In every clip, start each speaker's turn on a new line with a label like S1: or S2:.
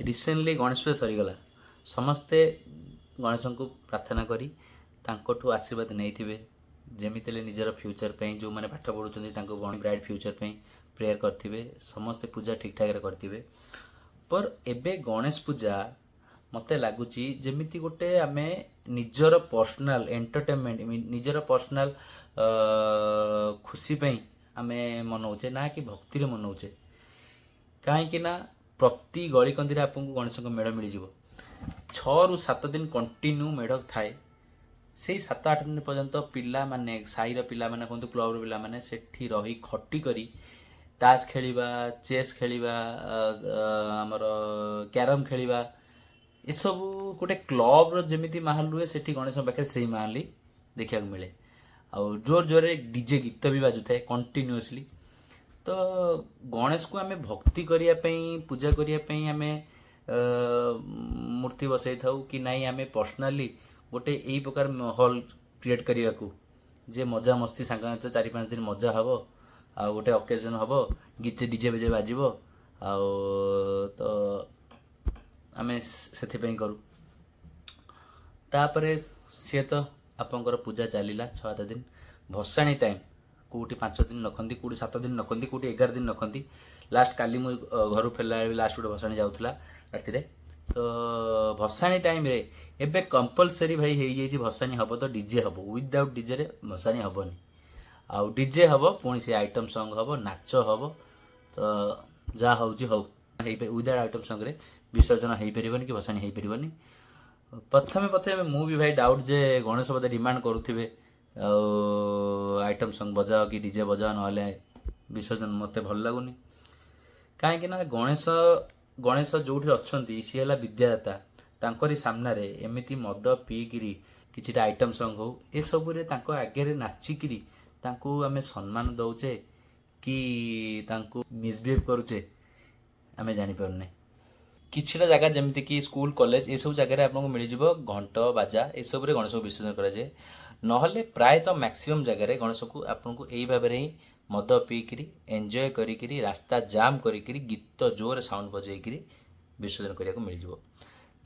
S1: Recently Ganesh पूजा सरीगला समस्ते गणेश को प्रार्थना करी तांकोठु आशीर्वाद नहीं जमीती निजर फ्यूचर पे जो मैंने पाठ पढ़ुं ब्राइट फ्यूचर पे प्रेयर करते समस्ते पूजा ठीक ठाक करते पर एबे गणेश पूजा मत लगुच जमीती गोटे आम निजर पर्सनाल एंटरटेनमेंट निजर पर्सनाल खुशी आम मनाऊे ना कि भक्ति मनाऊे कहीं प्रति गली कंदी आपको गणेश मेढ़ मिल जाव 6 ରୁ 7 दिन कंटिन्यू मेढ़ थाए से 7-8 दिन पर्यंत पिला माने साईर पिला माने कहतु क्लब पिला माने सेठी रही खटी करी ताश खेलिबा चेस खेलिबा आमर कैरम खेलिबा ये सब गोटे क्लब जमीती माहौल रुए सेठी गणेश पाखे से माहौल देखा मिले आउ जोर जोर डीजे गीत भी बाजुए कंटिन्यूअसली तो गणेश को आम भक्ति करने पूजा करने आम मूर्ति बसई था कि नाई आम पर्सनाली गोटे यही प्रकार माहौल क्रिएट करने को जे मजा मस्ती सांग 4-5 दिन मजा हम आ गोटे अकेजन हम गीत डीजे बेजे बाजिब आ तो आम से करूँ तापर सी तो आपंकर पूजा चलला 6-7 दिन भसाणी टाइम कौटी 5 दिन रखती कौटी 7 दिन रखती कौटी 11 दिन रखती लास्ट काली मु घर फेरला लास्ट गोटे भसाणी जाऊला राति तो भसाणी टाइम रे एबे कंपलसरी भाई हो जाइए भसाणी हम तो डीजे हम विदाउट डीजे रे भसाणी हेनी आउ डीजे हम पुणी से आइटम सॉन्ग हम नाच हम तो जहाँ हूँ विदाउट आइटम सॉन्ग रे विसर्जन हो पारन कि भसाणी हो पारन प्रथमे मु भी भाई डाउट जे गणेश बोधे डिमांड करुवे आइटम सॉन्ग बजाओ कि डीजे बजाओ ना विसर्जन मत भल लगुनि कहीं गणेश गणेश जो अच्छा सी है विद्यादाता तांकरी सामने एमती मद पीकि कि आइटम सॉन्ग हो ए सब आगे नाचिकी आम सम्मान दौचे कि मिसबिहेव करुचे आम जापारे किछिटा जगह जमीती कि स्कूल कॉलेज ये सब जगह आपको मिल घंट बाजा ये सब गणेश को विसर्जन कराए नहले प्रायतः मैक्सिमम जगह गणेश को आपको यही भाव में ही मद पीकि एंजॉय करी रास्ता जाम करी गीत जोर साउंड बजे विसर्जन करने को मिल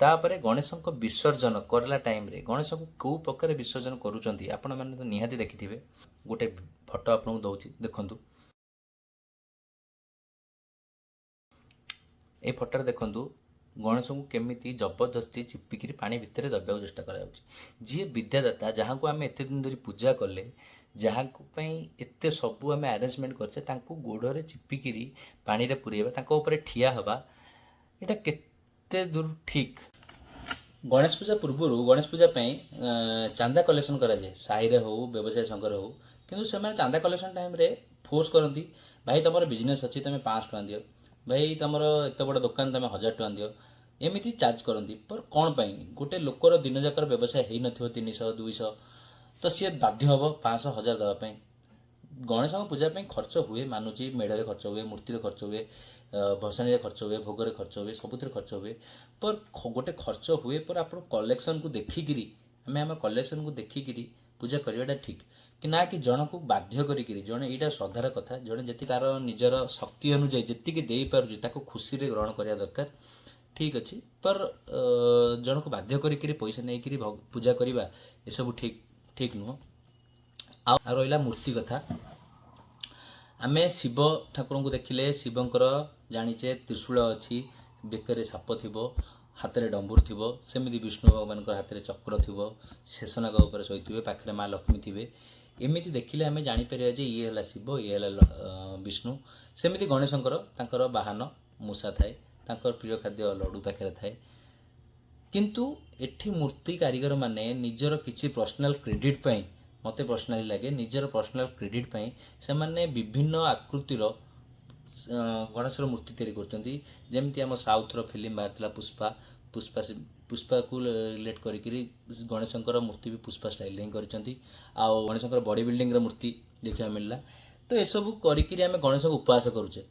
S1: तापर गणेश विसर्जन करला टाइम रे गणेश को कौ प्रकार विसर्जन करुँच आपण मैंने तो निहाती देखि गोटे फोटो आपको दौर देखु ये फोटो देखु गणेश को केमी जबरदस्ती चिपिकी पानी भितर दबाक चेष्टा कर जी विद्यादाता जहाँ को आम एत दिन धरी पूजा कले जहाँ एत सबू आम आरेंजमेंट करचे गोड़े चिपिकी पानी रे पुरेबा ठिया हवा यहाँ केते दूर ठीक गणेश पूजा पूर्व गणेश पूजा चांदा कलेक्शन कराए साई हो व्यवसाय संघर हो किंतु से चांदा कलेक्शन टाइम रे फोर्स करती भाई तुम बिजनेस अच्छी तुम 500 टଙ୍କା दियो भाई तुम एत बड़ दुकान तुम 1000 टଙ୍କା दियो एमती चार्ज करती पर कौन पाई गोटे लोकर दिन जाकर व्यवसाय हो न 300-200 तो सी बाध्य हम 500-1000 देवाई गणेश पूजा खर्च हुए मानुची मेढ़े खर्च हुए मूर्ति खर्च हुए भसाणी खर्च हुए भोग खर्च हुए सबुथ खर्च हुए पर गोटे खर्च हुए पर आप कलेक्शन को देखिकी आम कलेक्शन को देखिकी पूजा करवाटा ठीक कि ना कि जन को बाध्य करी जड़े यहाँ श्रद्धार कथा जड़े जी तार निजर शक्ति अनुजाई जी दे पार्टी खुशी ग्रहण करवा दरकार ठीक अच्छे पर जन को बाध्य करी पैसा नहीं पूजा करवा ये सब ठीक ठीक नुह आ रहा मूर्ति कथा आम शिव ठाकुर को देखिले शिवंकर जानीचे त्रिशूल अच्छी बेकर साप थी हाथ में डंबुर थी सेमती विष्णु भगवान हाथ में चक्र थी शेषनाग उपर शोथे पाखे माँ लक्ष्मी थे एमती देखिले आम जापर ये है शिव ये है विष्णु सेमती गणेशंकर बाहन मूषा थाए प्रिय खाद्य लड्डू पाखे थाए किंतु एठी मूर्ति कारीगर माने निजर किसी पर्सनाल क्रेडिट पाई मते पर्सनाली लगे निजर पर्सनाल क्रेडिट पाई से माने विभिन्न आकृतिर गणेशर मूर्ति तैयारी करछंती जेमती आम साउथर फिल्म बाहर पुष्पा पुष्पा पुष्पा को रिलेट करी गणेशंकर मूर्ति भी पुष्पा स्टाइल ही करछंती आ गणेशंकर बॉडी बिल्डिंग मूर्ति देखा मिलला तो ये सब करी आम गणेश को उपवास करुचे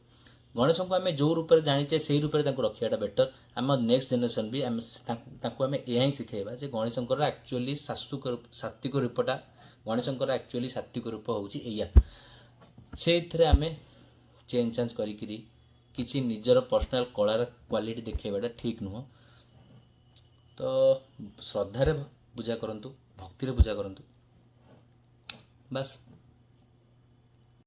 S1: गणेश को आम जो रूप में जानीचे से रूप में रखाटा बेटर आम नेक्स्ट जनरेशन भी आम यह ही शिखेबा जे गणेशंकर एक्चुअली सात्विक रूपटा गणेशंकर एक्चुअली सात्विक रूप हूँ या से आम चेंज चांज करी କିଛି ନିଜର ପର୍ସନାଲ କଳାର କ୍ୱାଲିଟି ଦେଖେଇବାଟା ଠିକ୍ ନୁହଁ। ତ ଶ୍ରଦ୍ଧାରେ ପୂଜା କରନ୍ତୁ, ଭକ୍ତିରେ ପୂଜା କରନ୍ତୁ, ବାସ୍